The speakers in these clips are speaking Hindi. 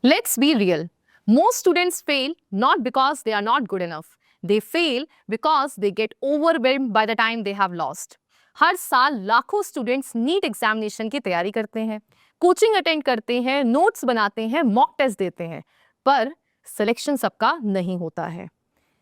Let's be real. Most students fail not because they are not good enough. They fail because they get overwhelmed by the time they have lost. हर साल लाखों स्टूडेंट्स नीट एग्जामिनेशन की तैयारी करते हैं, कोचिंग अटेंड करते हैं, नोट्स बनाते हैं, मॉक टेस्ट देते हैं, पर सिलेक्शन सबका नहीं होता है।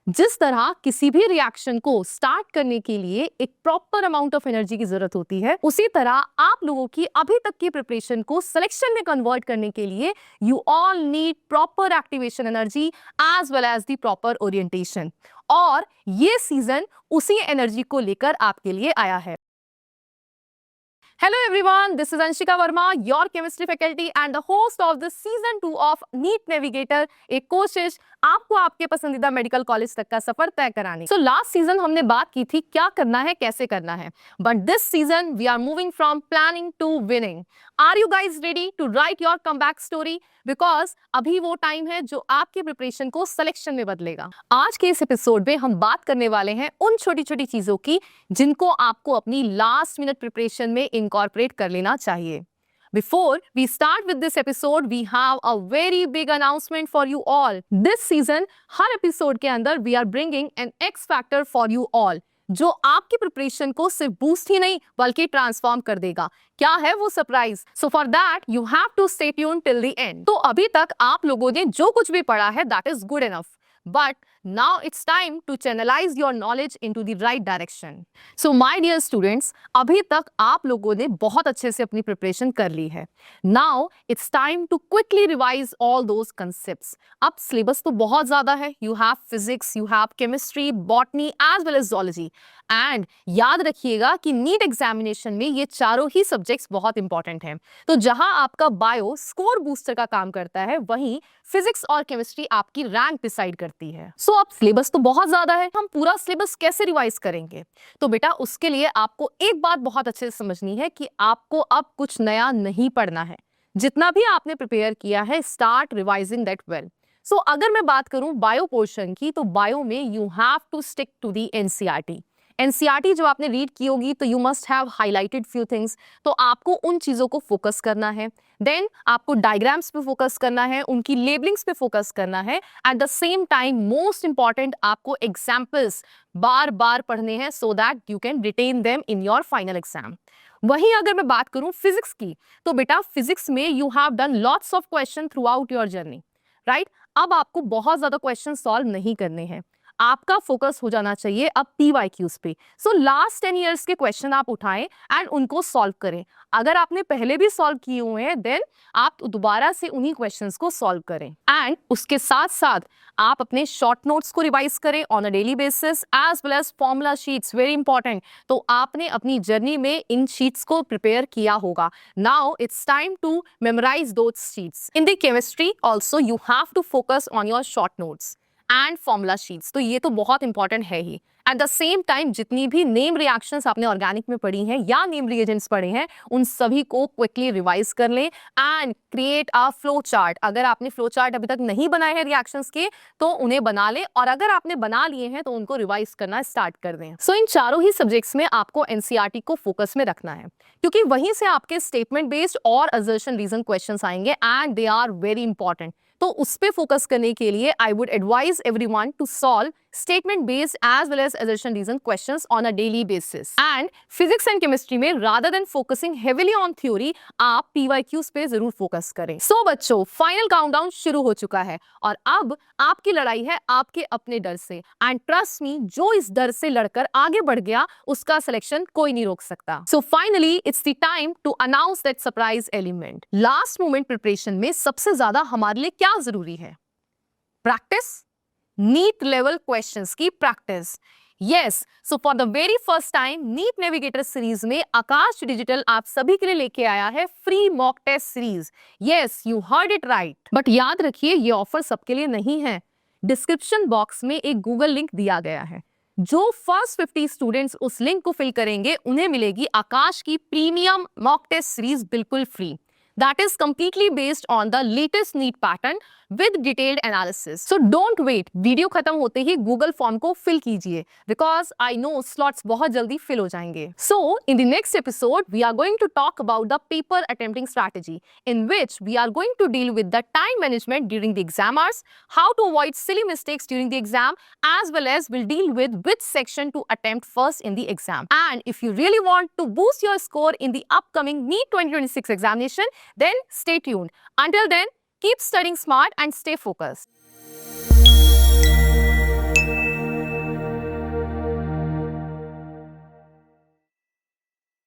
जिस तरह किसी भी रिएक्शन को स्टार्ट करने के लिए एक प्रॉपर अमाउंट ऑफ एनर्जी की जरूरत होती है, उसी तरह आप लोगों की अभी तक की प्रिपरेशन को सिलेक्शन में कन्वर्ट करने के लिए you all need proper activation energy as well as the proper orientation. और ये सीजन उसी एनर्जी को लेकर आपके लिए आया है। Hello everyone, this is Anshika Verma, your chemistry faculty and the host of the season 2 of NEET Navigator, एक कोशिश आपको आपके पसंदीदा मेडिकल कॉलेज तक का सफर तय कराने। So last season हमने बात की थी क्या करना है, कैसे करना है, but this season we are moving from planning to winning. Are you guys ready to write your comeback story? Because अभी वो टाइम है जो आपके प्रिपरेशन को सिलेक्शन में बदलेगा। आज के इस एपिसोड में हम बात करने वाले हैं उन छोटी छोटी चीजों की जिनको आपको अपनी लास्ट मिनट प्रिपरेशन में इनकॉर्पोरेट कर लेना चाहिए। Before we start with this episode, we have a very big announcement for you all. This season, her episode के अंदर we are bringing an X factor for you all, जो आपकी प्रिपरेशन को सिर्फ बूस्ट ही नहीं बल्कि ट्रांसफॉर्म कर देगा। क्या है वो surprise? So for that you have to stay tune till the end. तो अभी तक आप लोगों ने जो कुछ भी पढ़ा है that is good enough, but now it's time to channelize your knowledge into the right direction. So my dear students, अभी तक आप लोगों ने बहुत अच्छे से अपनी प्रिपरेशन कर ली है। Now it's time to quickly revise all those concepts. अब सिलेबस तो बहुत ज़्यादा है। You have physics, you have chemistry, botany as well as zoology. And याद रखिएगा कि नीट एग्जामिनेशन में ये चारों ही सब्जेक्ट्स बहुत इंपॉर्टेंट हैं। तो जहां आपका बायो स्कोर बूस्टर का काम करता है, वहीं फिजिक्स और केमिस्ट्री आपकी रैंक डिसाइड करती है। सो अब सिलेबस तो बहुत ज्यादा है, हम पूरा सिलेबस कैसे रिवाइज करेंगे? तो बेटा उसके लिए आपको एक बात बहुत अच्छे से समझनी है कि आपको अब कुछ नया नहीं पढ़ना है। जितना भी आपने प्रिपेयर किया है, स्टार्ट रिवाइजिंग दैट वेल। सो अगर मैं बात करूं बायो पोर्शन की, तो बायो में you have to stick to the NCERT. NCERT जब आपने रीड की होगी तो you must have highlighted few things, तो आपको उन चीजों को फोकस करना है। देन आपको डायग्राम्स पे फोकस करना है, उनकी लेबलिंग्स पे फोकस करना है। At the same time most important, आपको एग्जाम्पल्स बार बार पढ़ने हैं so that you can retain them in your final exam. वहीं अगर मैं बात करूं फिजिक्स की, तो बेटा फिजिक्स में you have done lots of question through out your journey, right? अब आपको बहुत ज्यादा क्वेश्चन सॉल्व नहीं करने हैं, आपका फोकस हो जाना चाहिए अब PYQs पे। सो लास्ट 10 इयर्स के क्वेश्चन आप उठाएं एंड उनको सॉल्व करें। अगर आपने पहले भी सॉल्व किए हुए हैं देन आप दोबारा से उन्हीं क्वेश्चंस को सॉल्व करें। एंड उसके साथ साथ आप अपने शॉर्ट नोट्स को रिवाइज करें on a daily basis as well as formula sheets, very important. तो आपने अपनी जर्नी में इन शीट्स को प्रिपेयर किया होगा। Now it's time to memorise those sheets. In the chemistry also you have to focus on your short notes and formula sheets, तो ये तो बहुत इंपॉर्टेंट है ही। एट द सेम टाइम जितनी भी नेम रिएक्शंस आपने ऑर्गेनिक में पढ़ी हैं या नेम रिएजेंट्स पढ़े हैं, उन सभी को क्विकली रिवाइज कर लें and create a flow chart. अगर आपने फ्लो चार्ट अभी तक नहीं बनाए हैं रिएक्शंस के, तो उन्हें बना लें, और अगर आपने बना लिए हैं तो उनको रिवाइज करना स्टार्ट कर दें। सो इन चारों ही सब्जेक्ट्स में आपको एनसीईआरटी को फोकस में रखना है, क्योंकि वहीं से आपके स्टेटमेंट बेस्ड और असर्शन रीजन क्वेश्चंस आएंगे and they are very important. तो उस पे फोकस करने के लिए I would advise everyone to solve statement based as well as assertion reason questions on a daily basis. And physics and chemistry में rather than focusing heavily on theory, आप PYQs पे जरूर फोकस करें। सो बच्चों, फाइनल काउंटडाउन शुरू हो चुका है और अब आपकी लड़ाई है आपके अपने डर से। एंड ट्रस्ट मी, जो इस डर से लड़कर आगे बढ़ गया उसका सिलेक्शन कोई नहीं रोक सकता। So finally it's the time to announce that surprise element. Last moment preparation में सबसे ज्यादा हमारे लिए क्या जरूरी है? प्रैक्टिस, नीट लेवल क्वेश्चंस की practice. Yes, so for the very first time NEET navigator series में आकाश डिजिटल आप सभी के लिए लेके आया है free mock test series. Yes, you heard it right. But याद रखिए ये ऑफर सबके लिए नहीं है. डिस्क्रिप्शन बॉक्स में एक गूगल लिंक दिया गया है. जो फर्स्ट 50 स्टूडेंट्स उस लिंक को फिल करेंगे उन्हें मिलेगी आकाश की प्रीमियम मॉक टेस्ट सीरीज बिल्कुल free. That is completely based on the latest NEET pattern with detailed analysis. So don't wait. Video खत्म होते ही गूगल फॉर्म को फिल कीजिए because I know slots बहुत जल्दी fill हो जाएंगे. So in the next episode we are going to talk about the paper attempting strategy in which we are going to deal with the time management during the exam hours, how to avoid silly mistakes during the exam, as well as we'll deal with which section to attempt first in the exam. And if you really want to boost your score in the upcoming NEET 2026 examination, then stay tuned. Until then, keep studying smart and stay focused.